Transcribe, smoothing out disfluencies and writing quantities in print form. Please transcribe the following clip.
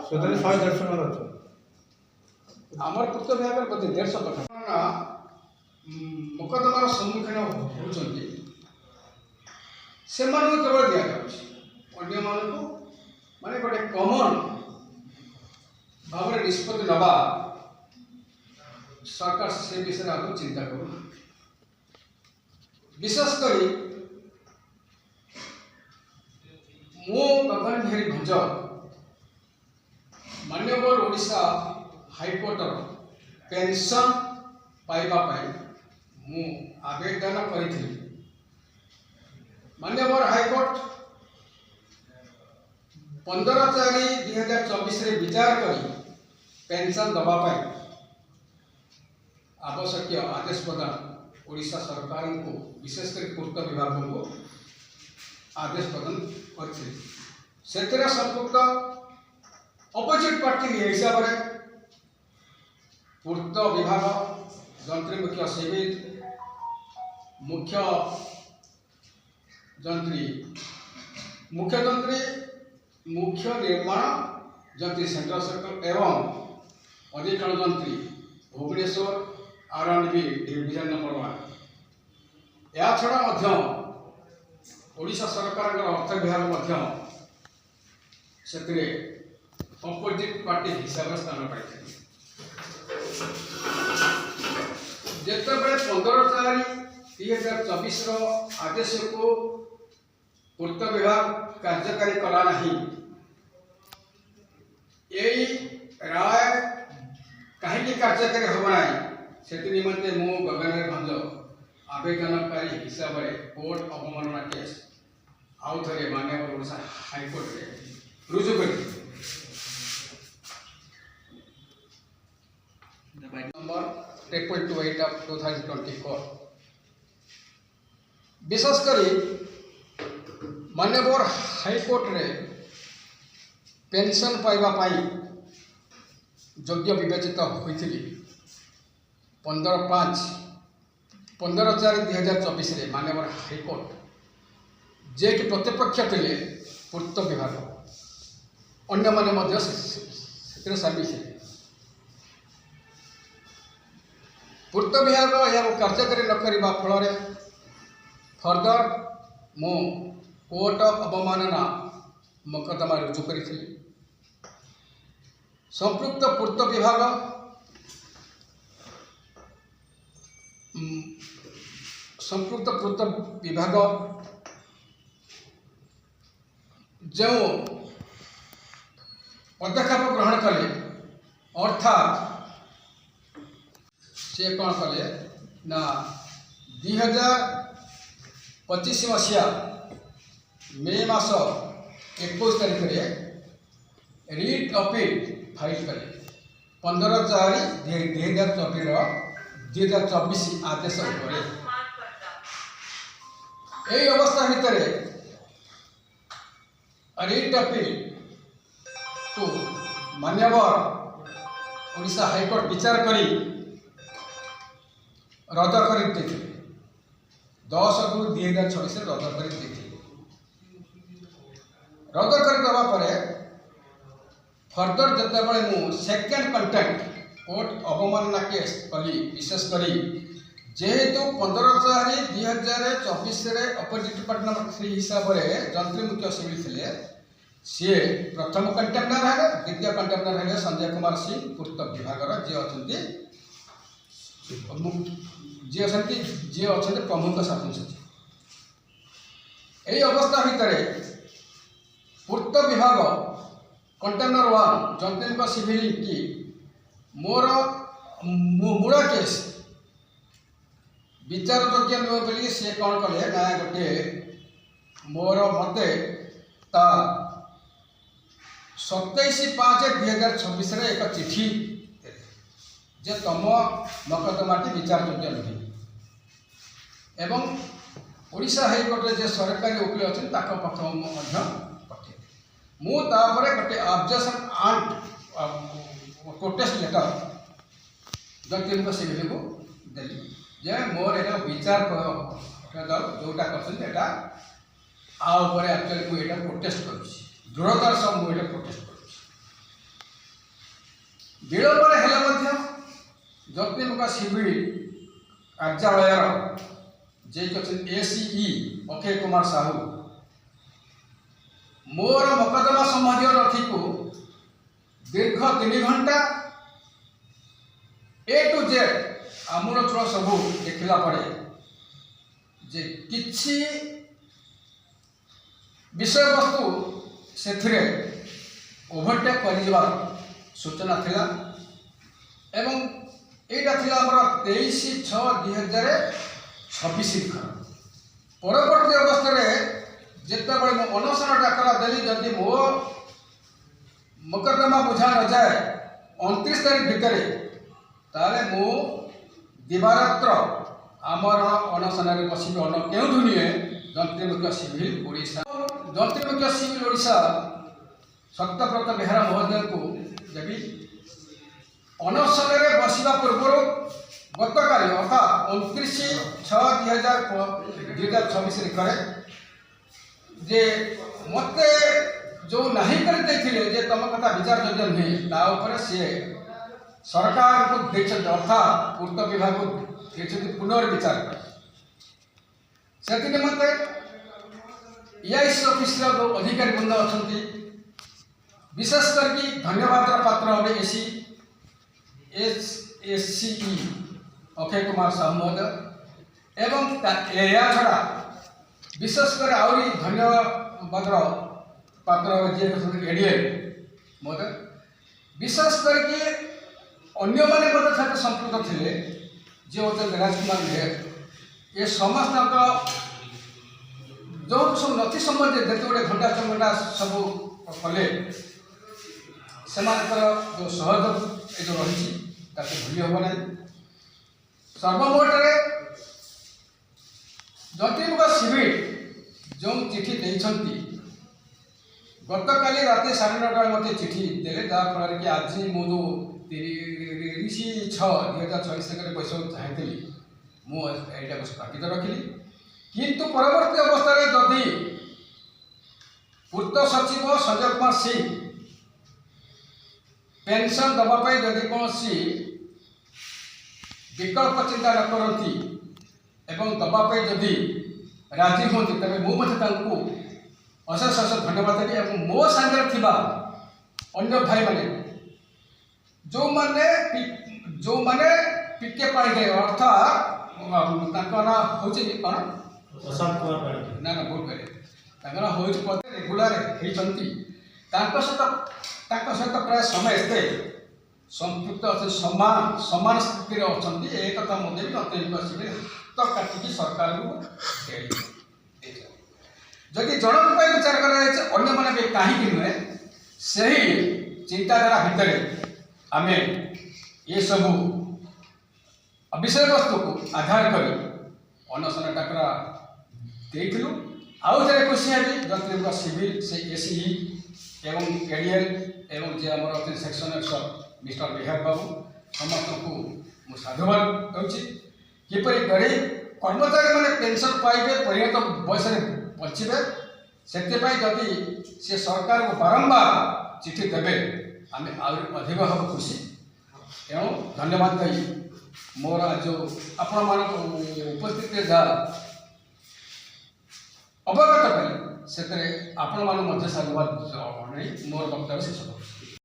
ସେଥିରେ 100-150 ଜଣ ଅଛ। ଆମର ପୂର୍ତ୍ତ ବିଭାଗରେ ବୋଧେ 150 ପାଖା ମୋକଦ୍ଦମାର ସମ୍ମୁଖୀନ ହେଉଛନ୍ତି ସେମାନଙ୍କୁ କେବଳ ଦିଆଯାଉଛି, ଅନ୍ୟମାନଙ୍କୁ ମାନେ ଗୋଟେ କମନ ଭାବରେ ନିଷ୍ପତ୍ତି ନେବା सरकार से विषय आगे चिंता करूँ। विशेषकर मो गगन बिहारी भंज माननीय ओडिशा हाईकोर्ट पेंशन पाइबा मु आवेदन करी। माननीय हाईकोर्ट 15/4/2024 विचार करी पेंशन दवापाई आवश्यक आदेश प्रदान ओडिशा सरकार को विशेषकर पूर्त विभाग को आदेश प्रदान कर संपुक्त अपोजिट पार्टी हिसाब से पूर्त विभाग जंत्री मुख्य सिविल मुख्य जंत्री मुख्य निर्माण जंत्री सेंट्रल सर्कल एवं अधिकरण जंत्री भुवनेश्वर R&B डिविजन नंबर 1 या छड़ा ओडिशा सरकार अर्थ विभाग अपोजिट पार्टी हिसाब से स्थान पाई जिते 15/4/2024 आदेश को पूर्त विभाग कार्यकारी कला नहीं यही राय कहीं कार्यकारी हम ना से निमंते मो गगन भंज आवेदनकारी हिसाब से कोर्ट अवमानना केस आउ थे माननीय ओडिशा हाईकोर्ट रे रुजु कर नंबर 8.28 ऑफ 2024 विशेषकर माननीय हाईकोर्ट रे पेंशन पाइबा योग्य विवेचित होती 15/4/2024 माननीय हाईकोर्ट जे कि प्रतिपक्ष थे पूर्त विभाग अन्य माने सामिल थे। पूर्त विभाग यह कार्यकारी न करने फल फर्दर मु कोर्ट अवमानना मोकद्दमा रुजु करी संपृक्त पूर्त विभाग जो पदक्षेप ग्रहण कले अर्थात से कौन कले ना 2025 मसीहा मे मास 21 तारीख में रिट अपील फाइल कले 15/4/2024 आदेश यही अवस्था भितर रिट अपील को माननीय ओडिशा हाईकोर्ट विचार करी रद्द कर 10/2/2026 रद्द कर रद्द करदेवा फर्दर जिते मु सेकेंड कंटेम्प्ट कोर्ट अवमानना केस कली विशेषकर जेहेतु 15/4/2024 अपोजिट पार्टी नंबर 3 हिसाब से जंत्री मुख्य सिविल थे सी प्रथम कंटेम्प्टर है द्वितीय कंटेम्प्टर है संजय कुमार सिंह पूर्त विभाग जी अच्छा प्रमुख शासन सचिव यही अवस्था भितर पूर्त विभाग कंटेम्प्टर 1 जंत्री मुख्य सिविल की मोर मूल केस विचार योग्य नुह बोली सी कौन कले ना गोटे मोर मत 27/5/2026 एक चिठी जे तुम मोकद्दमाटी विचार योग्य नुहे एवं ओडिशा हाईकोर्ट जे सरकारी वकील अच्छा पक्ष पठे मुझे गोटे ऑब्जेक्शन एंड प्रोटेस्ट लेटर जंत्री सिविल को देली जे मोर एटा विचार जोटा करछन एटा आ ऊपर एक्चुअली को एटा प्रोटेस्ट करूछि दृढ़तार सब मु एटा प्रोटेस्ट करूछि विलंबर हेले जत्नीमुख सिविल कार्यालय जे एसीई अक्षय कुमार साहू मोर मकदमा संबंधी नथी को दीर्घ 3 घंटा ए टू जेड आमूलचूल सब देखला पड़े जे किछि विषय वस्तु से ओभरटेक कर सूचना थिला एवं एटा थिला हमर 23/6/2026 परवर्ती अवस्था जिते बड़े मो अनशन डाकरा देली जदि मो मकदमा बुझा न जाए 29 तारीख भितर ताले मो दिवारात्र आमर अनशन बसबी अन क्यों नुहे जंत्रीमुख्य सिविल ओडिशा जंत्रीमुख्य सिविल ओडिशा सत्यव्रत बेहरा महोदय को जब अनशन बसवा पूर्व गतकाल अर्थात 29/6/2026 लिखे जे मत जो नहीं कर तुम कथा विचार योग्य नुहे सी सरकार को देखते अर्थात पूर्त विभाग को देखते पुनर्विचार से निमंते ईआईसी ऑफिस जो अधिकारी वृंद अच्छा विशेष करके धन्यवाद पात्र हे एसीई अक्षय कुमार साहू महोदय एवं या छड़ा विशेषकर आहरी धन्यवाद पात्र जी एडीएल महोदय विशेष करके अन्य माने संपृक्त थे जे होते राजकुमार मेहर ये समस्त जो सब नथी संबंधी जिते घंटा 6 घंटा सब कले से जो सहयोग ये जो रही भूली हम ना सर्वमोटे जंत्रीमुख सिविल जो चिठी देती गत काली रात 9:30 मत चिठी देले जहाँफल कि आज मो 30/6/2026 पैसा चाहती मुझे स्थापित रखिली किंतु परवर्ती अवस्था जदि पूर्त सचिव संजय कुमार सिंह पेंशन दवाई जदि कौन विकल्प चिंता न करती एवं दवाई जदि राजी होती तेज मुझे अशेष अशेष धन्यवाद देवी और मो सांगे थिबा अन्य भाई माने जो माने पीके पाई अर्थात ना हूँ कौन प्रशांत कुमार पाणी ना भूल करे हूँ रेगुलार होती सहित प्राय समस्ते संपृक्त अच्छे समान स्थिति अच्छा एक कथा मुझे जंत्रीमुख सिविल हाथ काटिकी सरकार को जदि जनक विचार कर कहीं नुहे से चिंताधारा भितर आम ये सब विषय वस्तु को आधार कर अनशन डाकरा देलु आउ थे खुशी है जंत्रीमुख सिविल से एसीई एवं एडीएल एवं जे आम सेक्शन अफिसर मिस्टर बिहार बाबू समस्त को मुझे साधुवाद दूसरी किपर गरीब कर्मचारी मैंने पेंशन पाइबे परिणत बयस बचे से जदि से सरकार को बारंबार चिठी देवे आम अधिक हम खुशी तेणु धन्यवाद कही मोर जो आपण मान उपस्थित जहाँ अवगत कले से आपण मान साधुवाद मोर वक्तव्य शेष।